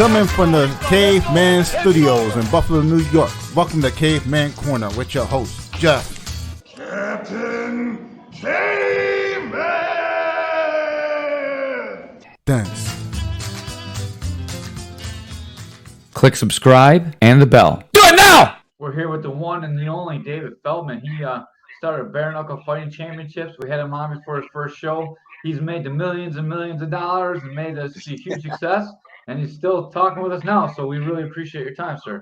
Coming from the Caveman Studios in Buffalo, New York. Welcome to Caveman Corner with your host, Jeff. Captain Caveman! Dance. Click subscribe and the bell. Do it now! We're here with the one and the only David Feldman. He started bare knuckle fighting championships. We had him on before his first show. He's made the millions and millions of dollars and made this a huge success. And he's still talking with us now. So we really appreciate your time, sir.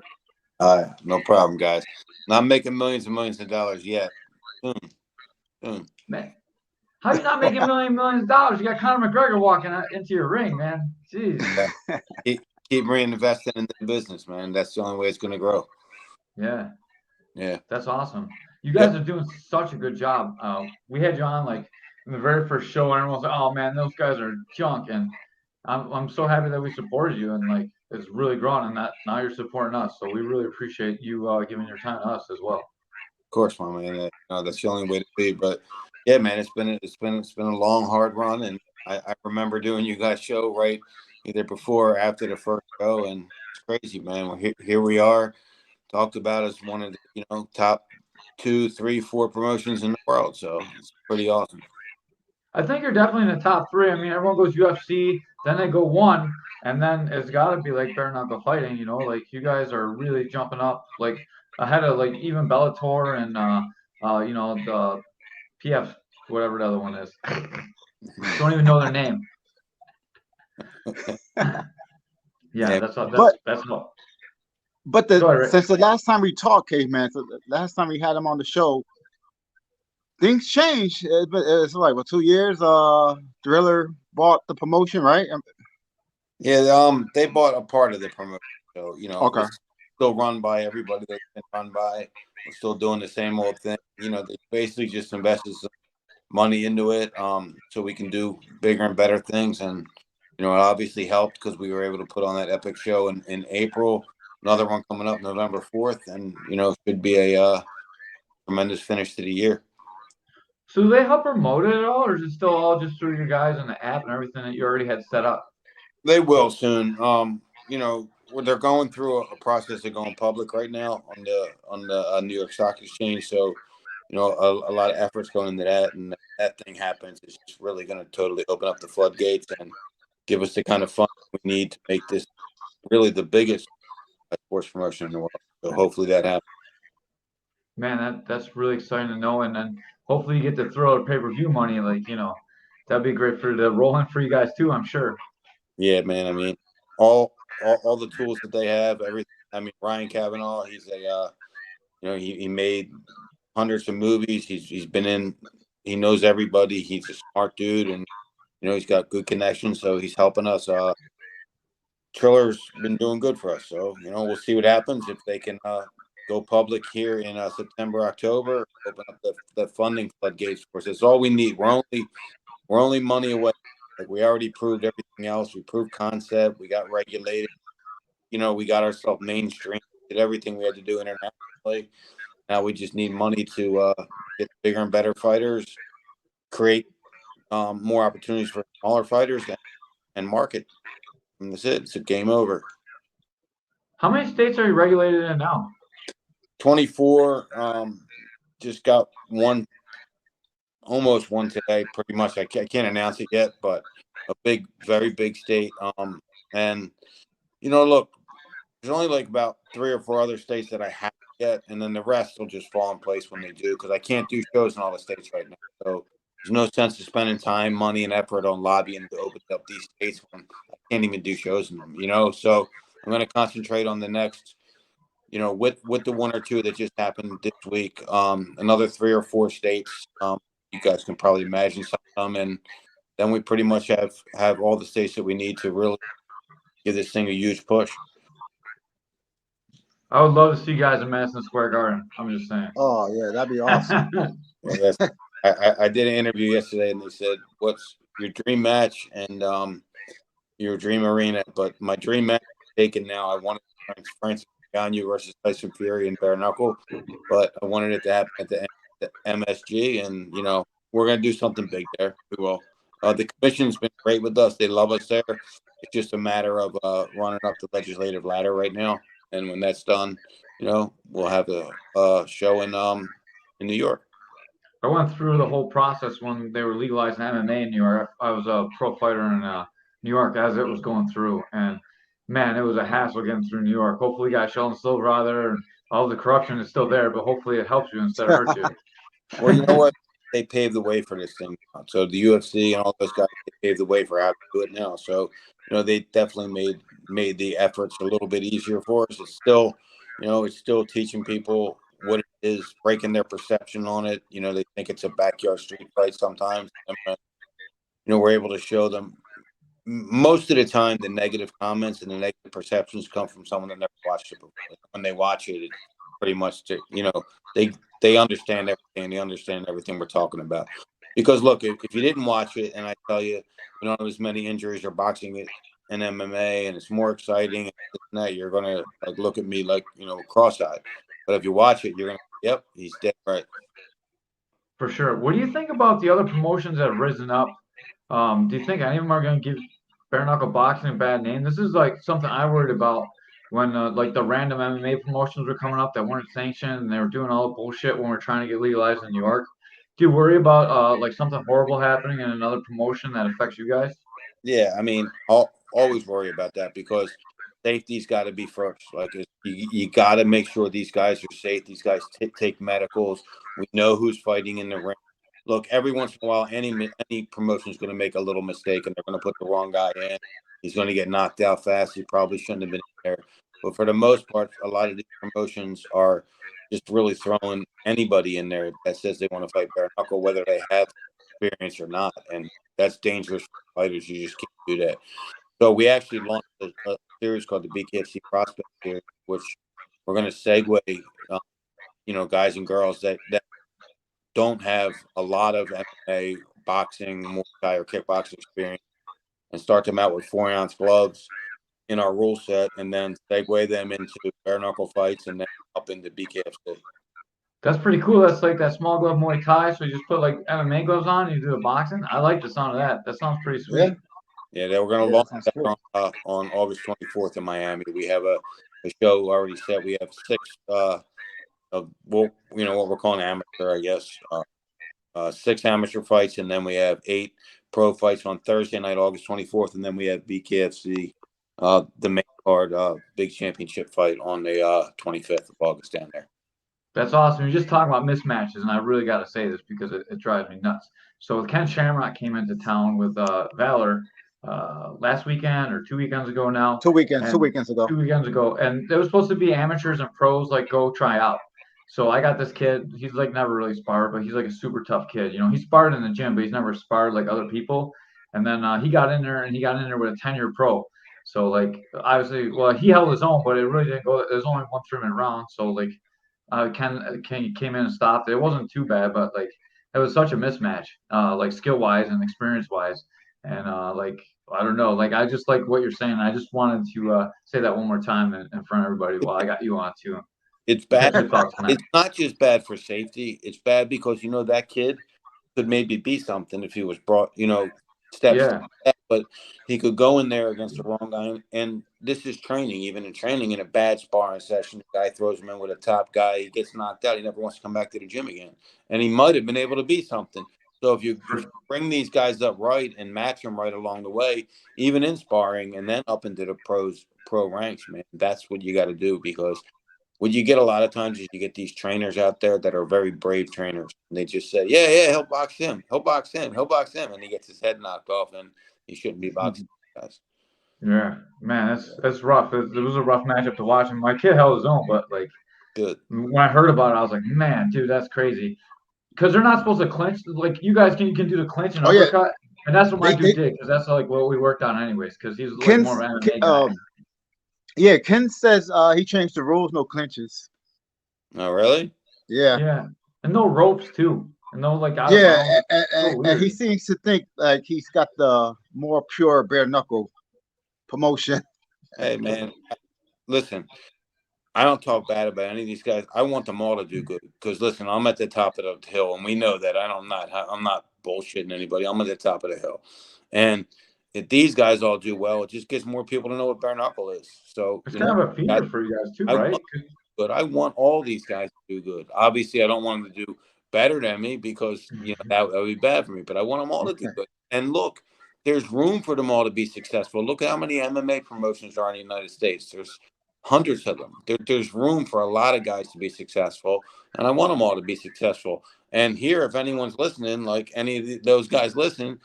No problem, guys. Not making millions and millions of dollars yet. Soon. Man, how you not making millions of dollars? You got Conor McGregor walking into your ring, man. Jeez. Keep reinvesting in the business, man. That's the only way it's going to grow. Yeah. That's awesome. You guys are doing such a good job. We had you on like in the very first show, and everyone was like, "Oh man, those guys are junk." And I'm so happy that we supported you, and like it's really grown, and that now you're supporting us. So we really appreciate you giving your time to us as well. Of course, my man. That's the only way to be. But yeah, man, it's been a long, hard run, and I remember doing you guys' show right either before or after the first show, and it's crazy, man. Here we are, talked about as one of the top 2, 3, 4 promotions in the world. So it's pretty awesome. I think you're definitely in the top 3. I mean, everyone goes UFC, then they go 1, and then it's got to be like bare knuckle fighting. Like you guys are really jumping up, like ahead of like even Bellator and the PF, whatever the other one is. Don't even know their name. That's all. But since the last time we talked, Caveman, so the last time we had him on the show, things changed. It's like 2 years. Triller bought the promotion, right? Yeah, they bought a part of the promotion. So okay. It's still run by everybody that's been run by. We're still doing the same old thing. They basically just invested some money into it, so we can do bigger and better things. And it obviously helped because we were able to put on that epic show in April. Another one coming up November 4th, and should be a tremendous finish to the year. So do they help promote it at all, or is it still all just through your guys and the app and everything that you already had set up? They will soon. They're going through a process of going public right now on the New York Stock Exchange. So, a lot of efforts going into that, and that thing happens, it's just really going to totally open up the floodgates and give us the kind of fun we need to make this really the biggest sports promotion in the world. So hopefully that happens. Man, that's really exciting to know, and then hopefully you get to throw out pay-per-view money, that'd be great for the rolling for you guys too, I'm sure. Yeah, man. I mean, all the tools that they have, everything. I mean, Ryan Kavanaugh, he's he made hundreds of movies. He's been in. He knows everybody. He's a smart dude, and he's got good connections. So he's helping us. Triller's been doing good for us. So we'll see what happens if they can go public here in September, October. Open up the funding floodgates for us. That's all we need. We're only money away. Like we already proved everything else. We proved concept. We got regulated. We got ourselves mainstream. Did everything we had to do internationally. Now we just need money to get bigger and better fighters, create more opportunities for smaller fighters, and market. And that's it. It's a game over. How many states are you regulated in now? 24. Just got one. Almost one today, pretty much. I can't announce it yet, but a very big state. And look, there's only like about 3 or 4 other states that I have yet, and then the rest will just fall in place when they do, because I can't do shows in all the states right now. So there's no sense of spending time, money, and effort on lobbying to open up these states when I can't even do shows in them. So I'm going to concentrate on the next. With the 1 or 2 that just happened this week, another 3 or 4 states. You guys can probably imagine some of them, and then we pretty much have all the states that we need to really give this thing a huge push. I would love to see you guys in Madison Square Garden. I'm just saying. Oh yeah, that'd be awesome. I did an interview yesterday, and they said, "What's your dream match and your dream arena?" But my dream match is taken now. I wanted Francis Ngannou versus Tyson Fury in bare knuckle, but I wanted it to happen at the MSG, and we're going to do something big there. We will. The commission's been great with us. They love us there. it's just a matter of running up the legislative ladder right now. And when that's done, we'll have a show in New York. I went through the whole process when they were legalizing MMA in New York. I was a pro fighter in New York as it was going through, and man, it was a hassle getting through New York. Hopefully, you got Sheldon Silver out there, and all the corruption is still there, but hopefully, it helps you instead of hurts you. Well, you know what? They paved the way for this thing. So the UFC and all those guys, they paved the way for how to do it now. So they definitely made the efforts a little bit easier for us. It's still, it's still teaching people what it is, breaking their perception on it. They think it's a backyard street fight sometimes. And, we're able to show them most of the time the negative comments and the negative perceptions come from someone that never watched it before. When they watch it, it's pretty much, they understand everything. They understand everything we're talking about. Because look, if you didn't watch it and I tell you, don't have as many injuries or boxing it in MMA and it's more exciting and that, you're gonna look at me like cross-eyed. But if you watch it, you're gonna, yep, he's dead right. For sure. What do you think about the other promotions that have risen up? Do you think any of them are going to give bare knuckle boxing a bad name? This is something I worried about when the random MMA promotions were coming up that weren't sanctioned and they were doing all the bullshit when we're trying to get legalized in New York. Do you worry about something horrible happening in another promotion that affects you guys? Yeah, I mean, I'll always worry about that because safety's got to be first. You got to make sure these guys are safe. These guys take medicals. We know who's fighting in the ring. Look, every once in a while, any promotion is going to make a little mistake and they're going to put the wrong guy in. He's going to get knocked out fast. He probably shouldn't have been there. But for the most part, a lot of these promotions are just really throwing anybody in there that says they want to fight bare knuckle, whether they have experience or not. And that's dangerous for fighters. You just can't do that. So we actually launched a series called the BKFC Prospect Series, which we're going to segue, guys and girls that don't have a lot of MMA, boxing, Muay Thai, or kickboxing experience, and start them out with 4-ounce gloves in our rule set, and then segue them into bare knuckle fights, and then up into BKFC. That's pretty cool. That's like that small glove Muay Thai. So you just put MMA gloves on and you do the boxing. I like the sound of that. That sounds pretty sweet. Yeah, we're going to launch that on August 24th in Miami. We have a show already set. We have 6 what we're calling amateur, I guess. 6 amateur fights, and then we have 8 pro fights on Thursday night, August 24th, and then we have BKFC, the main card, big championship fight on the 25th of August down there. That's awesome. You're just talking about mismatches, and I really got to say this because it drives me nuts. So Ken Shamrock came into town with Valor last weekend or 2 weekends ago now. 2 weekends ago. 2 weekends ago, and it was supposed to be amateurs and pros go try out. So I got this kid. He's never really sparred, but he's a super tough kid. He sparred in the gym, but he's never sparred like other people. And then he got in there with a 10-year pro. So obviously, well, he held his own, but it really didn't go. There's only 1 3-minute round. So Ken came in and stopped. It wasn't too bad, but it was such a mismatch, skill wise and experience wise. And I don't know, I just like what you're saying. I just wanted to say that one more time in front of everybody while I got you on too. It's bad. It's not just bad for safety. It's bad because that kid could maybe be something if he was brought, steps. But he could go in there against the wrong guy. And this is training. Even in training, in a bad sparring session, the guy throws him in with a top guy. He gets knocked out. He never wants to come back to the gym again. And he might have been able to be something. So if you bring these guys up right and match them right along the way, even in sparring and then up into the pro ranks, man, that's what you got to do. Because what you get a lot of times is you get these trainers out there that are very brave trainers. And they just say, yeah, he'll box him. He'll box him. He'll box him. And he gets his head knocked off and he shouldn't be boxing guys. Yeah, man, that's rough. It was a rough matchup to watch. And my kid held his own, but good. When I heard about it, I was like, man, dude, that's crazy. Because they're not supposed to clinch. You guys can do the clinch and uppercut. Yeah. And that's what my dude did, because that's what we worked on anyways, because he's more of an MMA guy. Yeah, Ken says he changed the rules, no clinches. Oh, really? Yeah. Yeah. And no ropes, too. And no, and he seems to think he's got the more pure bare knuckle promotion. Hey, man, listen, I don't talk bad about any of these guys. I want them all to do good because, listen, I'm at the top of the hill, and we know that. I'm not bullshitting anybody. I'm at the top of the hill. And if these guys all do well, it just gets more people to know what bare knuckle is. So it's kind of a feeder for you guys too, right? But I want all these guys to do good. Obviously, I don't want them to do better than me because that would be bad for me. But I want them all to do good. And look, there's room for them all to be successful. Look at how many MMA promotions there are in the United States. There's hundreds of them. There's room for a lot of guys to be successful, and I want them all to be successful. And here, if anyone's listening, like any of those guys listening,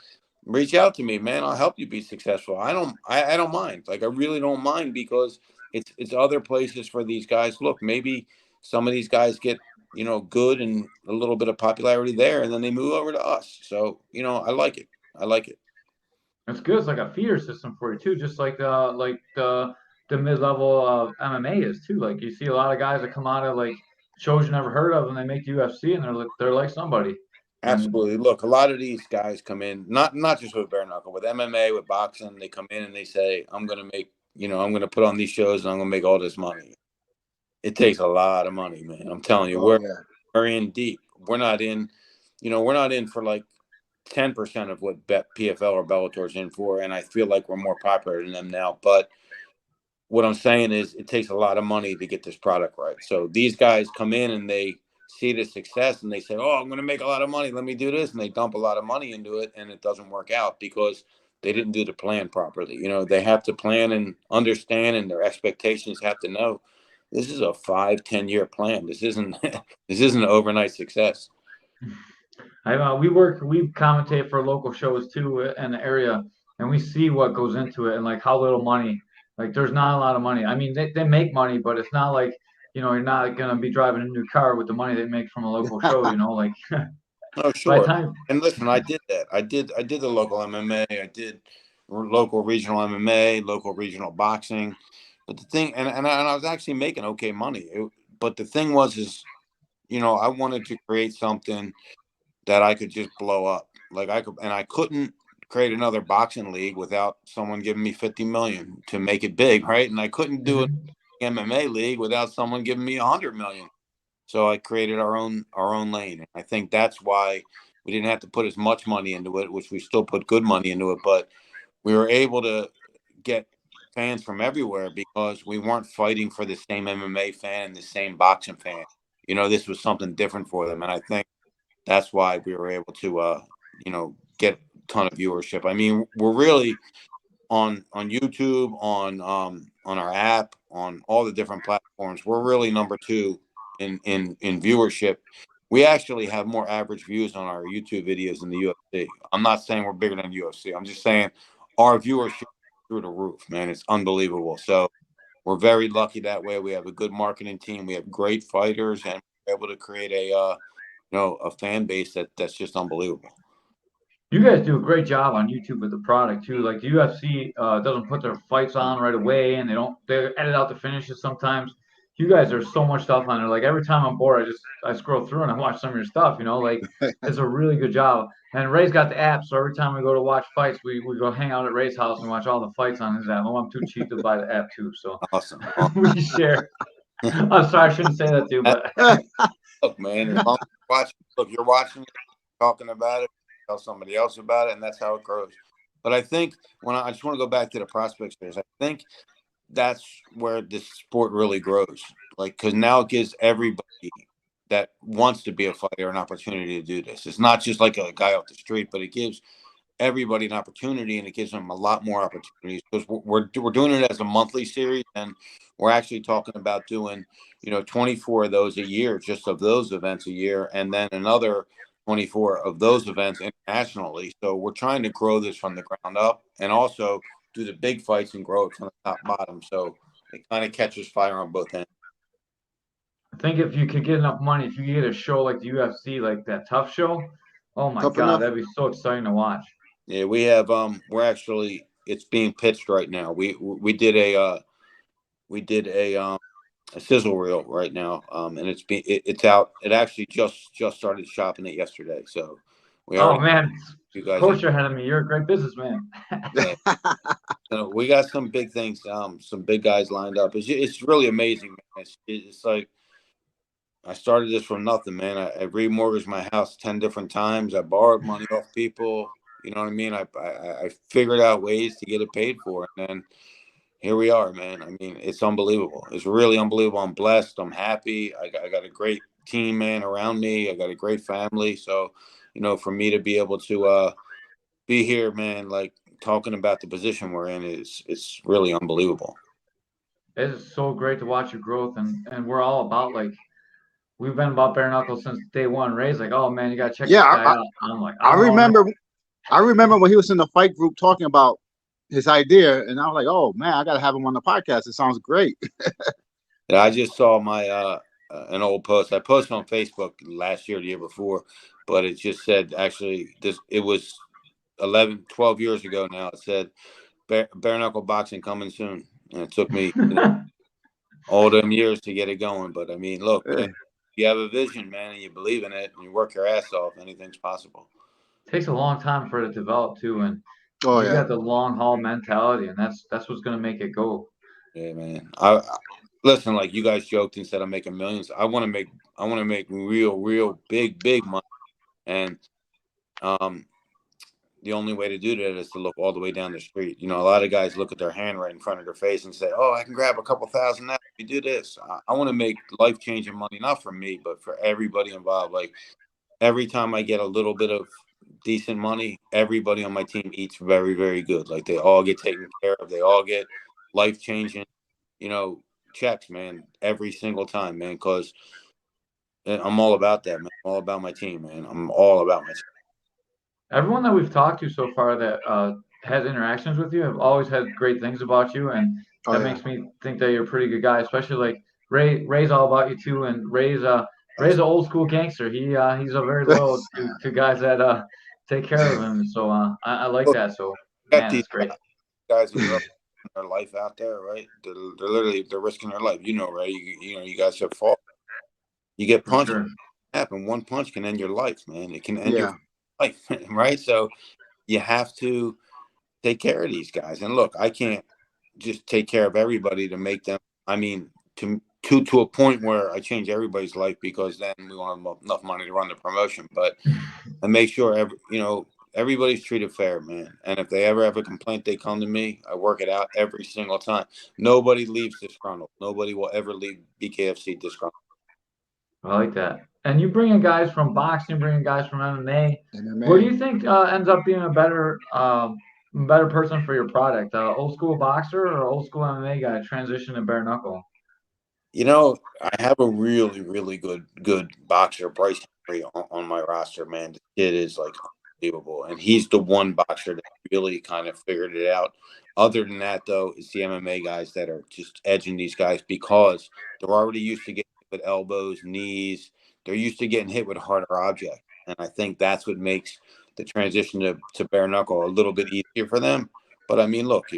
reach out to me, man. I'll help you be successful. I don't mind. Like I really don't mind because it's other places for these guys. Look, maybe some of these guys get, good and a little bit of popularity there, and then they move over to us. So, I like it. I like it. It's good. It's like a feeder system for you too, just like the mid level of MMA is too. Like you see a lot of guys that come out of like shows you never heard of, and they make the UFC, and they're like somebody. Absolutely. Look, a lot of these guys come in, not just with bare knuckle, with MMA, with boxing. They come in and they say, "I'm going to make, I'm going to put on these shows and I'm going to make all this money." It takes a lot of money, man. I'm telling you, we're in deep. We're not in, we're not in for like 10% of what PFL or Bellator's in for, and I feel like we're more popular than them now. But what I'm saying is, it takes a lot of money to get this product right. So these guys come in and they see the success and they say, "Oh, I'm going to make a lot of money. Let me do this," and they dump a lot of money into it, and it doesn't work out because they didn't do the plan properly. They have to plan and understand, and their expectations have to know. This is a 5-10 year plan. This isn't an overnight success. We commentate for local shows too in the area, and we see what goes into it and like how little money. Like there's not a lot of money. I mean, they make money, but it's not like you're not gonna be driving a new car with the money they make from a local show. Like. Oh, sure. And listen, I did that. I did the local MMA. I did local regional MMA, local regional boxing. But the thing, and I was actually making okay money. But the thing was, I wanted to create something that I could just blow up. Like I couldn't create another boxing league without someone giving me 50 million to make it big, right? And I couldn't do an MMA league without someone giving me 100 million. So I created our own lane. And I think that's why we didn't have to put as much money into it, which we still put good money into it, but we were able to get fans from everywhere because we weren't fighting for the same MMA fan and the same boxing fan. This was something different for them. And I think that's why we were able to, get a ton of viewership. I mean, we're really on YouTube, on our app, on all the different platforms. We're really number 2 in viewership. We actually have more average views on our YouTube videos than the UFC. I'm not saying we're bigger than UFC. I'm just saying our viewership is through the roof, man. It's unbelievable. So we're very lucky that way. We have a good marketing team. We have great fighters, and we're able to create a fan base that's just unbelievable. You guys do a great job on YouTube with the product too. Like the UFC doesn't put their fights on right away, and they edit out the finishes sometimes. You guys, there's so much stuff on there. Like every time I'm bored, I scroll through and I watch some of your stuff. Like it's a really good job. And Ray's got the app, so every time we go to watch fights, we go hang out at Ray's house and watch all the fights on his app. Oh, I'm too cheap to buy the app too, so awesome. We share. I'm sorry, I shouldn't say that too, but look, man, as long as you're watching, talking about it, tell somebody else about it, and that's how it grows. But I think I just want to go back to the prospect space. I think that's where this sport really grows. Like, because now it gives everybody that wants to be a fighter an opportunity to do this. It's not just like a guy off the street, but it gives everybody an opportunity, and it gives them a lot more opportunities because we're doing it as a monthly series, and we're actually talking about doing 24 of those a year, just of those events a year, and then another 24 of those events internationally. So we're trying to grow this from the ground up and also do the big fights and grow it from the top bottom. So it kind of catches fire on both ends. I think if you could get enough money, if you get a show like the UFC, like that Tough Show, oh my God, that'd be so exciting to watch. Yeah, we have it's being pitched right now. We did a sizzle reel right now, and it's out. It actually just started shopping it yesterday. So man, you guys, coach, you're ahead of me. You're a great businessman. Yeah. So we got some big things, some big guys lined up. It's really amazing, man. It's like I started this from nothing, man. I remortgaged my house 10 different times. I borrowed money off people. You know what I mean? I figured out ways to get it paid for, and then here we are, man. I mean, it's unbelievable. It's really unbelievable. I'm blessed. I'm happy. I got a great team, man, around me. I got a great family. So, you know, for me to be able to be here, man, like talking about the position we're in it's really unbelievable. It is so great to watch your growth, and we're all about like we've been about bare knuckles since day one. Ray's like, oh man, you gotta check this Yeah, guy out. I'm like, I oh man. remember. I remember when he was in the fight group talking about his idea, and I was like, "Oh man, I got to have him on the podcast. It sounds great." Yeah, I just saw my an old post. I posted on Facebook last year, the year before, but it just said actually this. It was 11, 12 years ago now. It said bare knuckle boxing coming soon, and it took me all them years to get it going. But I mean, look, Yeah. you have a vision, man, and you believe in it, and you work your ass off. Anything's possible. Takes a long time for it to develop too, and Oh you yeah. got the long haul mentality, and that's what's gonna make it go. Yeah, man. I listen. Like you guys joked and said, I'm making millions. I want to make. I want to make real big money, and um, the only way to do that is to look all the way down the street. You know, a lot of guys look at their hand right in front of their face and say, "Oh, I can grab a couple thousand now. You do this." I want to make life changing money, not for me, but for everybody involved. Like every time I get a little bit of decent money, everybody on my team eats very good. Like they all get taken care of. They all get life changing, you know, checks, man, every single time, man. Because I'm all about that, man. I'm all about my team, man. I'm all about my team. Everyone that we've talked to so far that has interactions with you have always had great things about you, and Oh that yeah. makes me think that you're a pretty good guy. Especially like Ray's all about you too, and Ray's an old school gangster. He's a very loyal to guys that take care of him. So I like Look, that. So got man, these that's great. guys that are up their life out there, right? They're literally they're risking their life. You know, right? You know, you guys have fought. You get For punched. sure. Happen. One punch can end your life, man. It can end your Yeah. life, right? So you have to take care of these guys. And look, I can't just take care of everybody to make them. I mean, to a point where I change everybody's life because then we won't have enough money to run the promotion. But I make sure everybody's treated fair, man. And if they ever have a complaint, they come to me. I work it out every single time. Nobody leaves disgruntled. Nobody will ever leave BKFC disgruntled. I like that. And you bring in guys from boxing, bring in guys from MMA. What do MMA. you think ends up being a better person for your product? Old school boxer or old school MMA guy transition to bare knuckle? You know, I have a really good boxer, Bryce Henry, on my roster, man. The kid is like unbelievable. And he's the one boxer that really kind of figured it out. Other than that, though, it's the MMA guys that are just edging these guys because they're already used to getting hit with elbows, knees. They're used to getting hit with harder objects. And I think that's what makes the transition to bare knuckle a little bit easier for them. But I mean, look,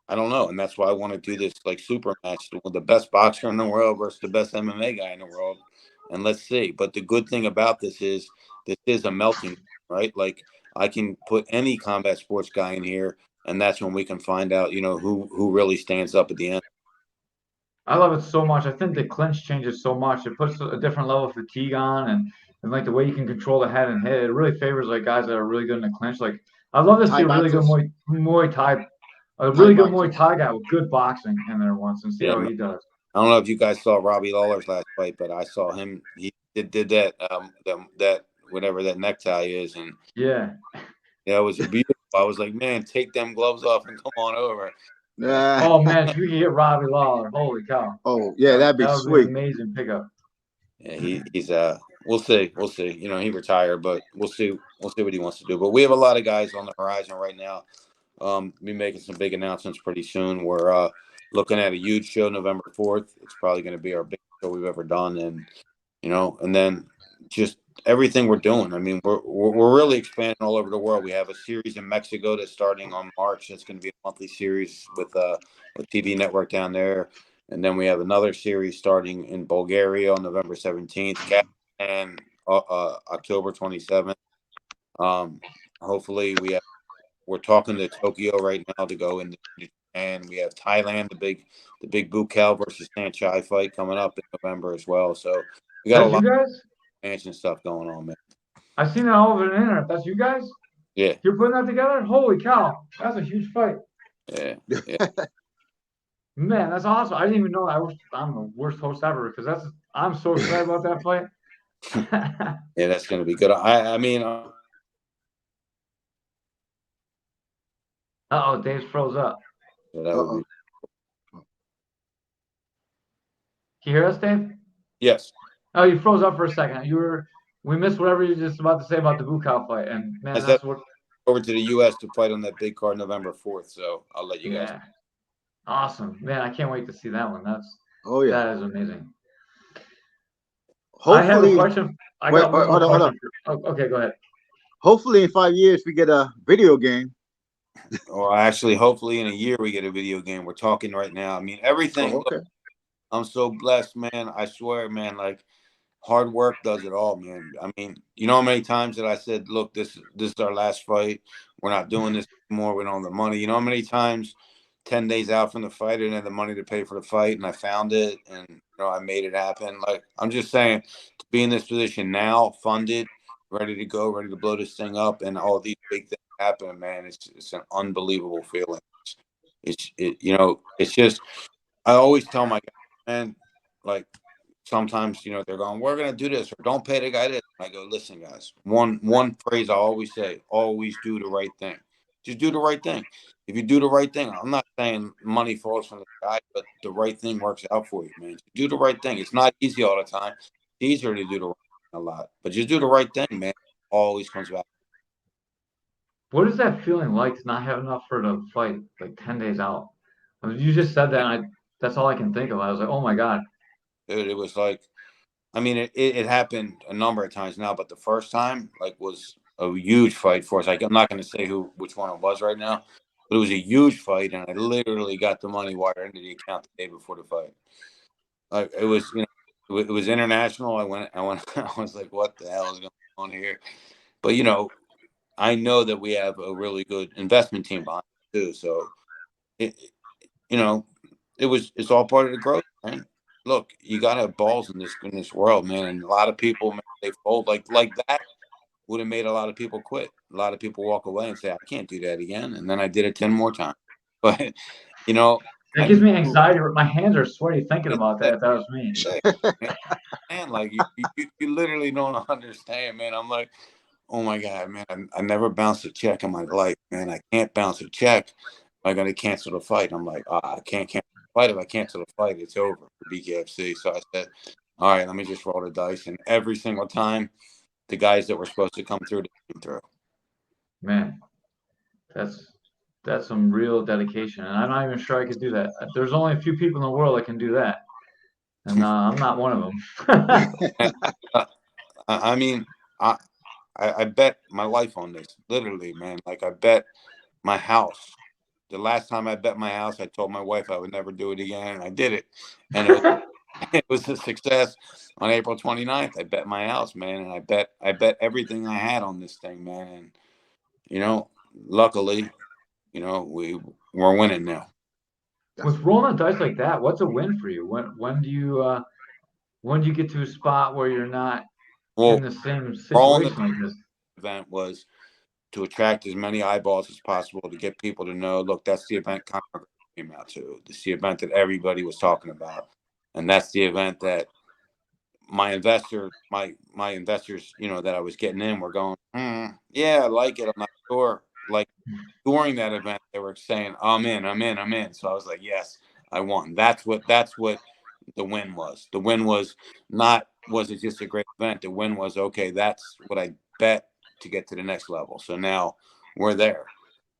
I don't know, and that's why I want to do this like super match with the best boxer in the world versus the best MMA guy in the world, and let's see. But the good thing about this is a melting, right? Like I can put any combat sports guy in here, and that's when we can find out, you know, who really stands up at the end. I love it so much. I think the clinch changes so much. It puts a different level of fatigue on, and like the way you can control the head and hit. It really favors like guys that are really good in the clinch. Like I'd love to see Thai a really good boxers. Muay Thai, a Thai really good Muay boxers. Thai guy with good boxing in there once and see Yeah, how man. he does. I don't know if you guys saw Robbie Lawler's last fight, but I saw him. He did that that whatever that necktie is, and Yeah. yeah, it was beautiful. I was like, man, take them gloves off and come on over. Yeah. Oh man, if you could get Robbie Lawler, holy cow, Oh yeah, that'd be that would be an sweet. amazing pickup. Yeah, he's we'll see. We'll see. You know, he retired, but we'll see what he wants to do. But we have a lot of guys on the horizon right now. Be making some big announcements pretty soon. We're looking at a huge show November 4th. It's probably going to be our biggest show we've ever done, and you know, and then just everything we're doing. I mean, we're really expanding all over the world. We have a series in Mexico that's starting on March. That's going to be a monthly series with a TV network down there. And then we have another series starting in Bulgaria on November 17th, and October 27th. Hopefully, we're talking to Tokyo right now to go into Japan. We have Thailand, the big Bukel versus Sanchai fight coming up in November as well. So we got a That's you lot of guys? expansion stuff going on, man. I've seen it all over the internet. That's you guys? Yeah. You're putting that together? Holy cow. That's a huge fight. Yeah. Man, that's awesome. I didn't even know I'm the worst host ever because I'm so excited about that fight. Yeah, that's going to be good. I mean, Uh-oh, Dave's froze up. yeah, that would be. Can you hear us, Dave? Yes. Oh, you froze up for a second. We missed whatever you were just about to say about the Bukow fight, and man, I that's said what. over to the U.S. to fight on that big card November 4th. So I'll let you guys. Yeah, awesome, man! I can't wait to see that one. That is amazing. Hopefully, I have a question. I got one more question. Okay, go ahead. Hopefully, in 5 years, we get a video game. Or actually, hopefully, in a year we get a video game. We're talking right now. I mean, everything. Oh, okay. Look, I'm so blessed, man. I swear, man. Like, hard work does it all, man. I mean, you know how many times that I said, "Look, this is our last fight. We're not doing this anymore. We don't have the money." You know how many times, 10 days out from the fight, I didn't have the money to pay for the fight, and I found it, and I made it happen. Like, I'm just saying, to be in this position now, funded, ready to go, ready to blow this thing up, and all these big things happen, man. It's an unbelievable feeling. It's just. I always tell my guys, man, like, sometimes, they're going, we're going to do this, or don't pay the guy this. And I go, listen, guys, one phrase I always say, always do the right thing. Just do the right thing. If you do the right thing, I'm not saying money falls from the sky, but the right thing works out for you, man. Just do the right thing. It's not easy all the time. It's easier to do the right thing a lot, but just do the right thing, man. Always comes back. What is that feeling like to not have enough for the fight, like 10 days out? I mean, you just said that, and that's all I can think of. I was like, oh my God. Dude, it was like, I mean, it happened a number of times now, but the first time, like, was a huge fight for us. Like, I'm not going to say which one it was right now, but it was a huge fight, and I literally got the money wired into the account the day before the fight. Like, it was, it was international. I went, I was like, what the hell is going on here? But I know that we have a really good investment team behind it too. So it's all part of the growth, man. Look, you got to have balls in this world, man. And a lot of people, man, they fold like that would have made a lot of people quit. A lot of people walk away and say, I can't do that again. And then I did it 10 more times. But, that gives me anxiety. My hands are sweaty thinking about that. If that was me. Man, like, you literally don't understand, man. I'm like, oh my God, man, I never bounced a check in my life, man. I can't bounce a check. I got to cancel the fight. I'm like, I can't cancel the fight. If I cancel the fight, it's over for BKFC. So I said, all right, let me just roll the dice. And every single time, the guys that were supposed to come through, they came through. Man, that's some real dedication, and I'm not even sure I could do that. There's only a few people in the world that can do that, and I'm not one of them. I mean, I bet my life on this, literally, man. Like, I bet my house. The last time I bet my house, I told my wife I would never do it again, and I did it. And it was a success. On April 29th, I bet my house, man, and I bet everything I had on this thing, man. And luckily, we're winning now. With rolling dice like that, what's a win for you? When do you get to a spot where you're not in the same situation like this? Event was to attract as many eyeballs as possible, to get people to know, look, that's the event Conor came out to. It's the event that everybody was talking about. And that's the event that my investors, that I was getting in were going, yeah, I like it. I'm not sure. Like, during that event, they were saying, I'm in. So I was like, yes, I won. That's what the win was. The win was it just a great event? The win was, okay, that's what I bet to get to the next level. So now we're there.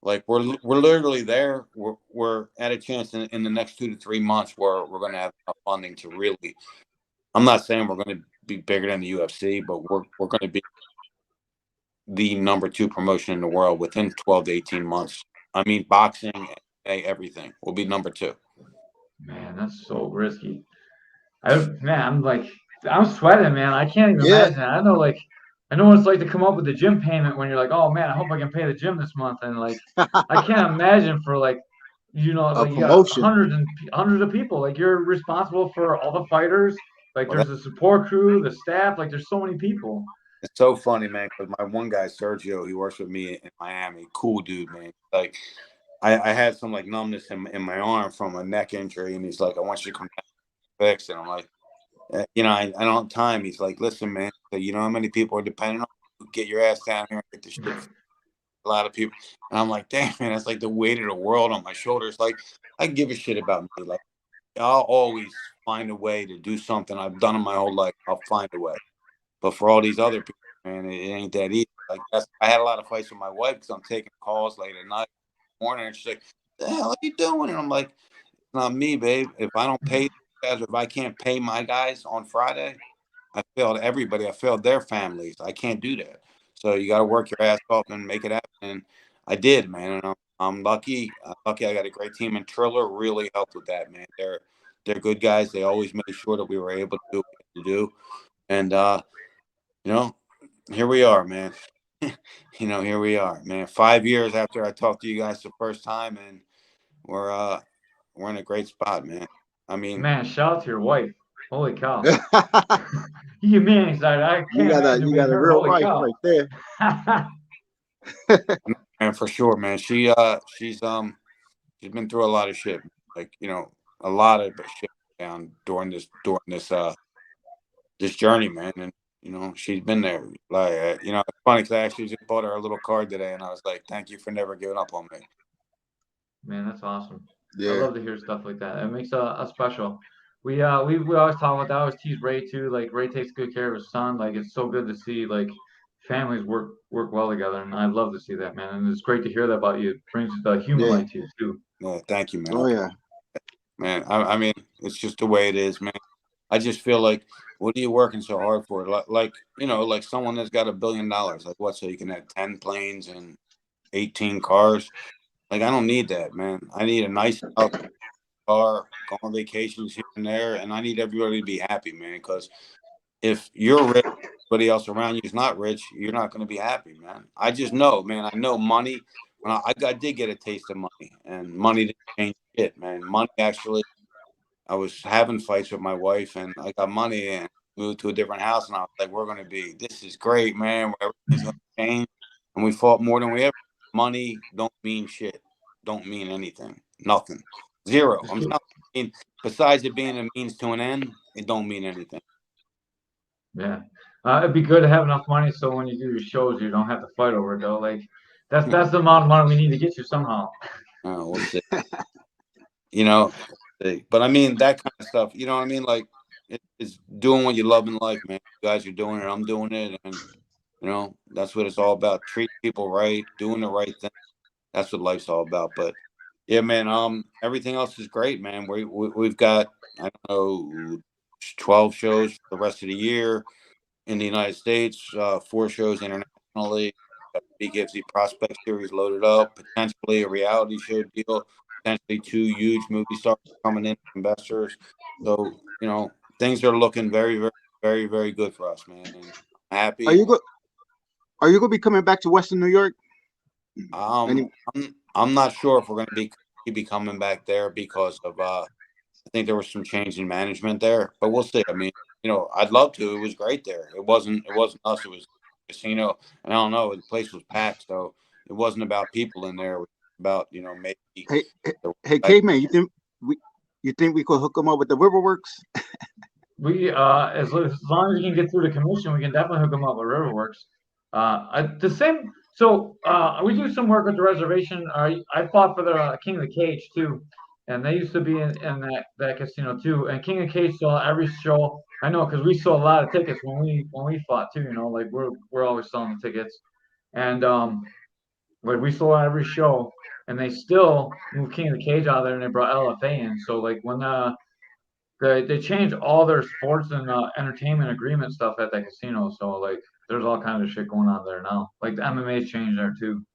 Like, we're literally there. We're at a chance in the next 2 to 3 months where we're going to have enough funding to really. I'm not saying we're going to be bigger than the UFC, but we're going to be the number 2 promotion in the world within 12 to 18 months. I mean, boxing, everything will be number 2. Man, that's so risky. I'm sweating, man. I can't even imagine. I know what it's like to come up with the gym payment when you're like, oh man, I hope I can pay the gym this month, and like, I can't imagine for you got hundreds of people. Like, you're responsible for all the fighters. Like, there's the support crew, the staff. Like, there's so many people. It's so funny, man, because my one guy, Sergio, he works with me in Miami. Cool dude, man. Like, I had some like numbness in my arm from a neck injury, and he's like, I want you to come down and fix it. I'm like, you know, I don't have time. He's like, listen, man, so you know how many people are depending on you? Get your ass down here and get the shit. A lot of people. And I'm like, damn, man, that's like the weight of the world on my shoulders. Like, I give a shit about me. Like, I'll always find a way to do something I've done in my whole life. I'll find a way. But for all these other people, man, it ain't that easy. Like, I had a lot of fights with my wife because I'm taking calls late at night, morning, and she's like, "The hell are you doing?" And I'm like, "It's not me, babe. If I don't pay guys, if I can't pay my guys on Friday, I failed everybody. I failed their families. I can't do that. So you got to work your ass off and make it happen." And I did, man. And I'm lucky. Lucky I got a great team, and Triller really helped with that, man. They're good guys. They always made sure that we were able to do what we had to do. And you know, here we are, man. Here we are, man. 5 years after I talked to you guys the first time, and we're in a great spot, man. I mean, Man, shout out to your wife. Holy cow. You man excited. I can't imagine you being got a her. real Holy wife cow. right there. and for sure, man. She's been through a lot of shit, like, a lot of shit down during this journey, man. And she's been there. Like, it's funny because I actually just bought her a little card today, and I was like, "Thank you for never giving up on me." Man, that's awesome. I Yeah. love to hear stuff like that. It makes a special. We always talk about that. I always tease Ray too. Like Ray takes good care of his son. Like it's so good to see like families work well together, and I love to see that, man. And it's great to hear that about you. It brings the human Yeah. light to you too. No, thank you, man. Oh yeah. Man, I mean, it's just the way it is, man. I just feel like, what are you working so hard for? Like someone that's got $1 billion. Like, what? So you can have 10 planes and 18 cars? Like, I don't need that, man. I need a nice house, car, go on vacations here and there, and I need everybody to be happy, man. Because if you're rich, everybody else around you is not rich, you're not going to be happy, man. I just know, man. I know money. When I did get a taste of money, and money didn't change shit, man. Money actually. I was having fights with my wife, and I got money and moved to a different house, and I was like, this is great, man. Everything's going to change. And we fought more than we ever. Money don't mean shit. Don't mean anything. Nothing. Zero. I'm telling you, I mean, besides it being a means to an end, it don't mean anything. Yeah. It'd be good to have enough money so when you do your shows, you don't have to fight over it though. Like that's the amount of money we need to get you somehow. We'll see. But I mean, that kind of stuff, you know what I mean? Like, it's doing what you love in life, man. You guys are doing it. I'm doing it. And, that's what it's all about. Treat people right, doing the right thing. That's what life's all about. But yeah, man, everything else is great, man. We've got, I don't know, 12 shows for the rest of the year in the United States, 4 shows internationally. Got the BKFC Prospect Series loaded up, potentially a reality show deal, potentially 2 huge movie stars coming in, investors. So, things are looking very, very, very, very good for us, man. And I'm happy. Are you gonna be coming back to Western New York? I'm not sure if we're going to be coming back there because of I think there was some change in management there, but we'll see. I mean, I'd love to. It was great there. It wasn't us. It was a casino, and I don't know. The place was packed, so it wasn't about people in there. It was about maybe. Hey, Caveman, you think we could hook them up with the Riverworks? We as long as we can get through the commission, we can definitely hook them up with Riverworks. The same. So we do some work with the reservation. I fought for the King of the Cage too, and they used to be in that casino too. And King of the Cage saw every show. I know because we sold a lot of tickets when we fought too. Like we're always selling the tickets, and like we sold out every show, and they still moved King of the Cage out of there, and they brought LFA in. So like when they changed all their sports and entertainment agreement stuff at that casino. So like there's all kinds of shit going on there now. Like the MMA changed there too.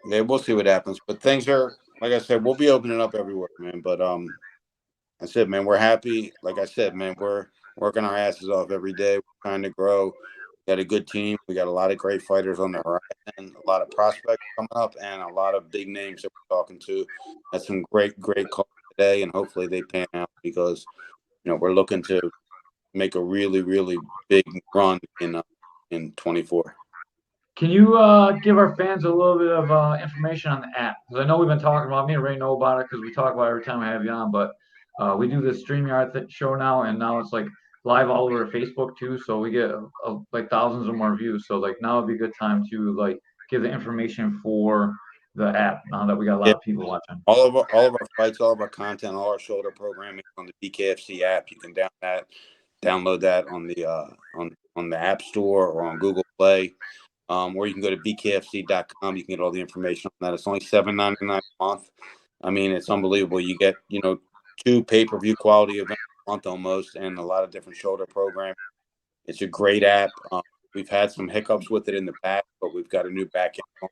Yeah, we'll see what happens. But things are, like I said, we'll be opening up everywhere, man. But I said, man, we're happy. Like I said, man, we're working our asses off every day. We're trying to grow. We got a good team. We got a lot of great fighters on the horizon, a lot of prospects coming up, and a lot of big names that we're talking to. Had some great calls today, and hopefully they pan out because we're looking to make a really, really big run in in 24. Can you give our fans a little bit of information on the app? Because I know we've been talking about, me and Ray know about it because we talk about it every time I have you on, but we do this StreamYard show now, and now it's like live all over Facebook too, so we get like thousands of more views. So like now would be a good time to like give the information for the app now that we got a lot of people watching. All of our fights, all of our content, all our shoulder programming on the BKFC app. You can download that on the App Store or on Google Play. Or you can go to bkfc.com. You can get all the information on that. It's only $7.99 a month. I mean, it's unbelievable. You get, 2 pay-per-view quality events a month almost, and a lot of different shoulder programming. It's a great app. We've had some hiccups with it in the past, but we've got a new back end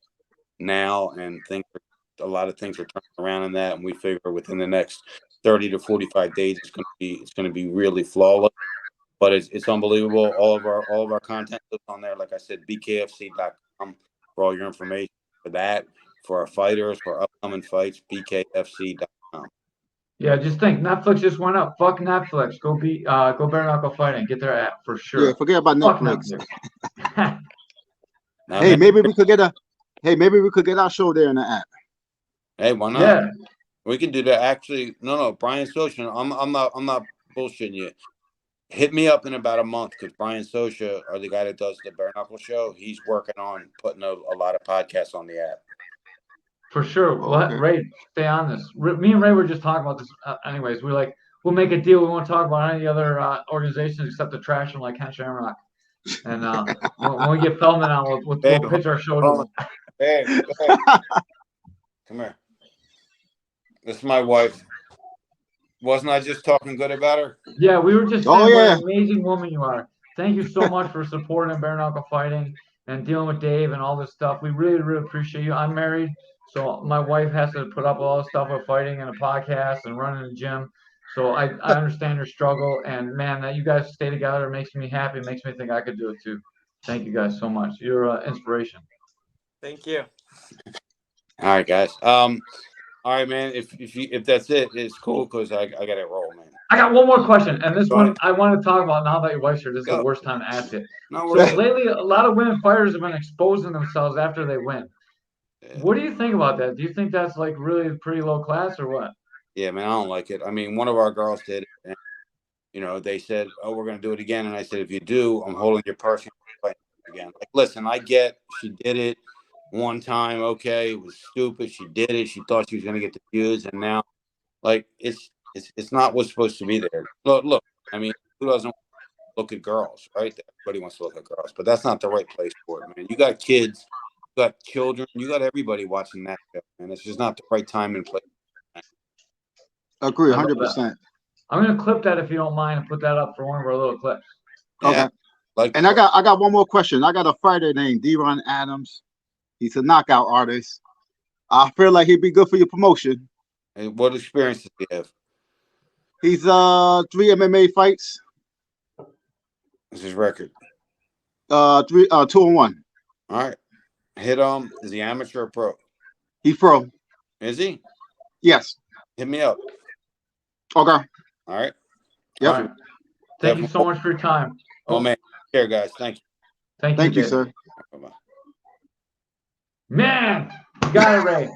now, and a lot of things are turning around in that. And we figure within the next 30 to 45 days, it's going to be really flawless. But it's unbelievable. All of our content is on there. Like I said, bkfc.com for all your information for that, for our fighters, for upcoming fights, bkfc.com. Yeah, just think Netflix just went up. Fuck Netflix. Go bare knuckle fighting. Get their app for sure. Yeah, forget about Fuck Netflix. Now, Hey, maybe we could get our show there in the app. Hey, why not? Yeah. We can do that. Actually, no, Brian Sosha. I'm not bullshitting you. Hit me up in about a month because Brian Sosha, or the guy that does the bare knuckle show, he's working on putting a lot of podcasts on the app. For sure. Okay. Ray, stay on this. Me and Ray were just talking about this. Anyways, we're like, we'll make a deal. We won't talk about any other organizations except the trash them like Ken Shamrock. And when we get Feldman on, we'll pitch our show to him. Hey, come here. This is my wife. Wasn't I just talking good about her? Yeah, we were just saying what an amazing woman you are. Thank you so much for supporting bare knuckle fighting and dealing with Dave and all this stuff. We really, really appreciate you. I'm married, so my wife has to put up all the stuff with fighting and a podcast and running the gym. So I understand your struggle, and man, that you guys stay together makes me happy. Makes me think I could do it too. Thank you guys so much. You're an inspiration. Thank you. All right, guys. All right, man. If that's it, it's cool because I got to roll, man. I got one more question, and this one I want to talk about now that your wife's here. This is the worst time to ask it. No, so lately, a lot of women fighters have been exposing themselves after they win. Yeah. What do you think about that? Do you think that's like really pretty low class or what? Yeah, man, I don't like it. I mean, one of our girls did it, and they said, "Oh, we're gonna do it again." And I said, "If you do, I'm holding your purse again." Like, listen, I get she did it one time. Okay, it was stupid. She did it. She thought she was gonna get the views, and now, like, it's not what's supposed to be there. Look. I mean, who doesn't look at girls, right? Everybody wants to look at girls, but that's not the right place for it, man. You got kids, you got children, you got everybody watching that show, man. It's just not the right time and place. Agree, 100%. I'm gonna clip that if you don't mind and put that up for one of our little clips. Okay. Yeah, and I got one more question. I got a fighter named D-Ron Adams. He's a knockout artist. I feel like he'd be good for your promotion. Hey, what experience does he have? He's 3 MMA fights. What's his record? 2-1. All right. Hit him. Is he amateur or pro? He's pro. Is he? Yes. Hit me up. Okay. All right. Yep. All right. Thank you so much for your time. Oh, man. Here, guys. Thank you. Thank you, sir. Bye-bye. Man, you got it right.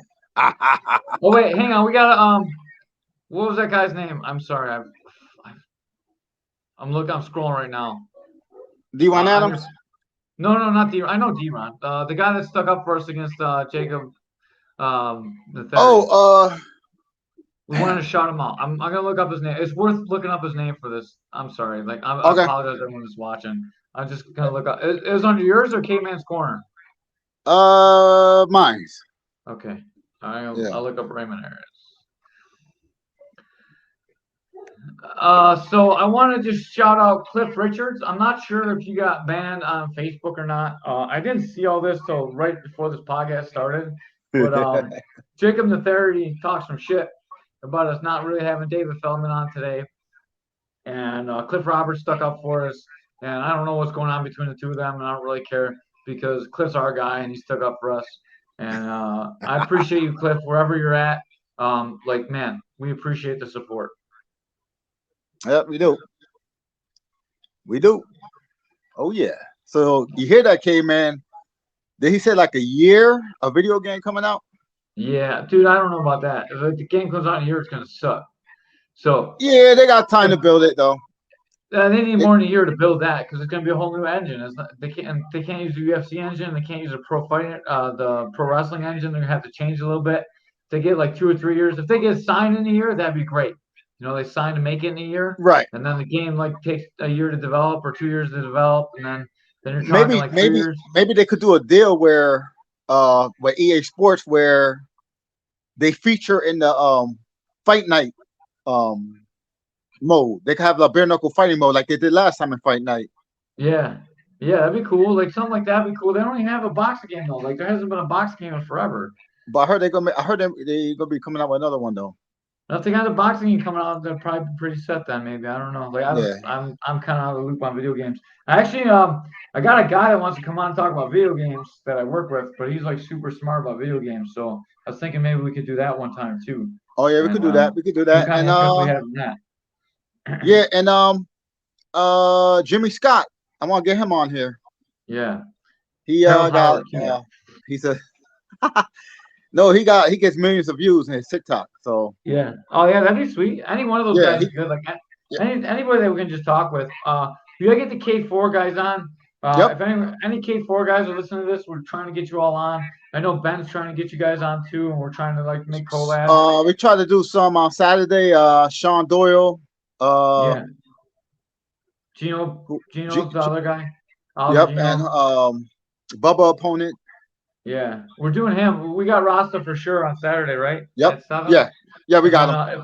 Oh wait, hang on. We got what was that guy's name? I'm sorry. I'm scrolling right now. D-Ron Adams? No, not D-Ron. I know D-Ron. The guy that stuck up for us against Jacob. The third. We wanted to shout him out. I'm gonna look up his name. It's worth looking up his name for this. I'm sorry. Like I apologize to everyone who's watching. I'm just gonna look up. It was under yours or Caveman's Corner? Mine's. Okay. I'll look up Raymond Harris. So I want to just shout out Cliff Richards. I'm not sure if you got banned on Facebook or not. I didn't see all this till right before this podcast started. But Jacob Netherity talked some shit about us not really having David Feldman on today. And Cliff Roberts stuck up for us. And I don't know what's going on between the two of them, and I don't really care because Cliff's our guy and he stuck up for us. And I appreciate you, Cliff, wherever you're at. Man, we appreciate the support. Yep, we do. We do. Oh, yeah. So you hear that, Caveman? Did he say like a year, a video game coming out? Yeah, dude, I don't know about that. If the game comes out in a year, it's gonna suck. So Yeah, they got time to build it though. they need more than a year to build that because it's gonna be a whole new engine. It's not, they can't use the UFC engine. They can't use the the pro wrestling engine. They're gonna have to change a little bit. If they get like 2 or 3 years. If they get signed in a year, that'd be great. You know, they signed to make it in a year, Right. and then the game like takes a year to develop or 2 years to develop, and then you're talking like 3 years. Maybe they could do a deal where with EA Sports where they feature in the fight night mode. They could have a bare knuckle fighting mode like they did last time in Fight Night. Yeah, that'd be cool. Like something like that'd be cool. They don't even have a boxing game though. Like there hasn't been a boxing game in forever. But I heard they're gonna be coming out with another one though. If they got a boxing game coming out, they're probably pretty set then. Maybe I don't know. Like I'm kind of out of the loop on video games. Actually, I got a guy that wants to come on and talk about video games that I work with, but he's like super smart about video games. So I was thinking maybe we could do that one time too. Oh yeah, we could do that. We could do that. And that. Yeah, and Jimmy Scott, I want to get him on here. Yeah, he he's a no, he gets millions of views in his TikTok. So yeah, oh yeah, that'd be sweet. Any one of those guys is good. Like anybody that we can just talk with. You gotta get the K4 guys on. If any K4 guys are listening to this, we're trying to get you all on. I know Ben's trying to get you guys on too, and we're trying to like make collabs. We tried to do some on Saturday. Sean Doyle. Yeah. Gino's the other guy. Yep, Gino. And Bubba opponent. Yeah, we're doing him. We got Rasta for sure on Saturday, right? Yep. Yeah, we got him.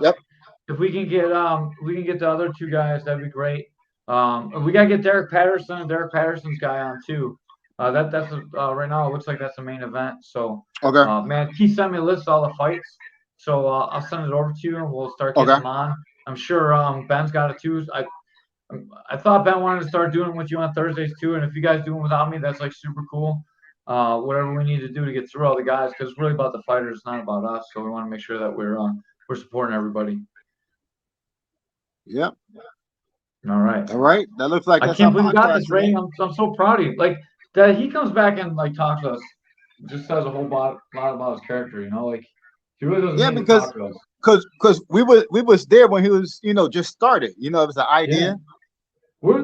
If we can get the other two guys, that'd be great. We gotta get Derek Patterson. Derek Patterson's guy on too. That's right now. It looks like that's the main event. So okay, man, he sent me a list of all the fights. So I'll send it over to you, and we'll start getting them on. I'm sure Ben's got it too. I thought Ben wanted to start doing it with you on Thursdays too, and if you guys do it without me, that's like super cool. Whatever we need to do to get through all the guys, because it's really about the fighters, not about us. So we want to make sure that we're supporting everybody. Yep. All right. That looks like I can't believe we got this rating. I'm so proud of you. Like that he comes back and like talks to us, just says a whole lot about his character. You know, like he really doesn't. Yeah, because we was there when he was just started. It was an idea. Yeah.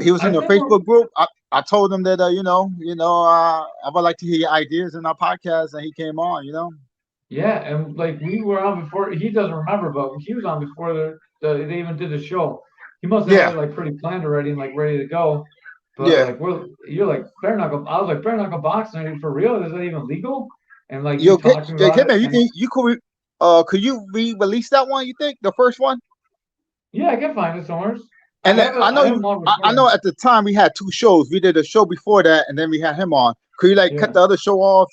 He was in the Facebook group. I told him that I would like to hear your ideas in our podcast, and he came on. Yeah, and like we were on before. He doesn't remember, but he was on before they even did the show. He must have had it like pretty planned already and like ready to go. But you're like bare knuckle. I was like bare knuckle boxing for real. Is that even legal? And like you could you re-release that one? You think the first one? Yeah, I can find it somewhere. And I know at the time we had two shows. We did a show before that, and then we had him on. Could you cut the other show off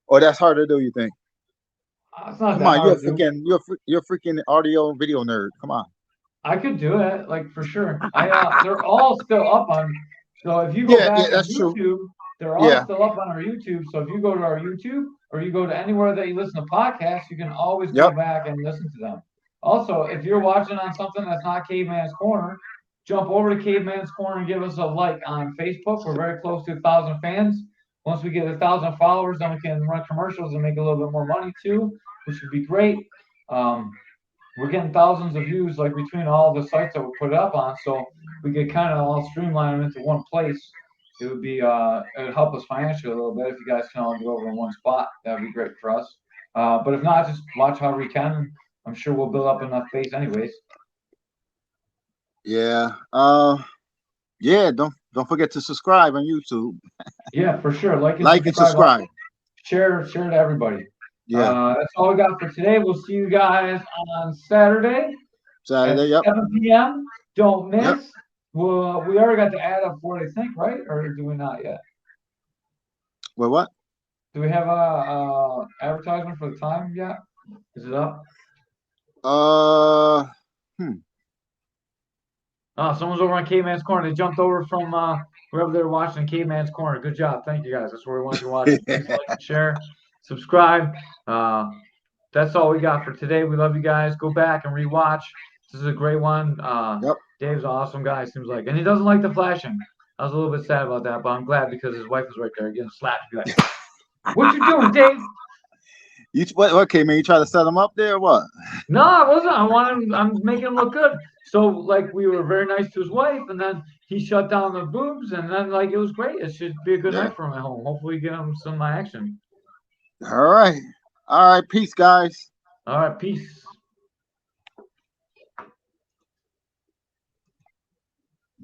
or that's hard to do? You think? Come on, you're a freaking audio and video nerd. Come on. I could do it, like for sure. They're all still up on. So if you go back on YouTube, true. They're all still up on our YouTube. So if you go to our YouTube or you go to anywhere that you listen to podcasts, you can always go back and listen to them. Also, if you're watching on something that's not Caveman's Corner, jump over to Caveman's Corner and give us a like on Facebook. We're very close to 1,000 fans. Once we get 1,000 followers, then we can run commercials and make a little bit more money too, which would be great. We're getting thousands of views like between all the sites that we put it up on, so we could kind of all streamline them into one place. It would help us financially a little bit if you guys can all go over in one spot. That would be great for us. But if not, just watch however you can. I'm sure we'll build up enough base anyways. Yeah. Don't forget to subscribe on YouTube. Yeah, for sure. Like and subscribe. Share to everybody. Yeah. That's all we got for today. We'll see you guys on Saturday. At 7 p.m. Don't miss. Yep. Well, we already got the ad up for it, I think, right? Or do we not yet? Well, what? Do we have a advertisement for the time yet? Is it up? Oh, someone's over on Caveman's Corner. They jumped over from wherever they're watching Caveman's Corner. Good job. Thank you, guys. That's where we want you to watch. Please like and share. Subscribe. That's all we got for today. We love you guys. Go back and rewatch. This is a great one. Dave's an awesome guy, seems like. And he doesn't like the flashing. I was a little bit sad about that, but I'm glad because his wife was right there getting slapped. Be like, what you doing, Dave? What, Caveman? You try to set him up there or what? No, I wasn't. I'm making him look good. So like we were very nice to his wife, and then he shut down the boobs, and then like it was great. It should be a good night for him at home. Hopefully, get him some action. All right. Peace, guys. All right, peace.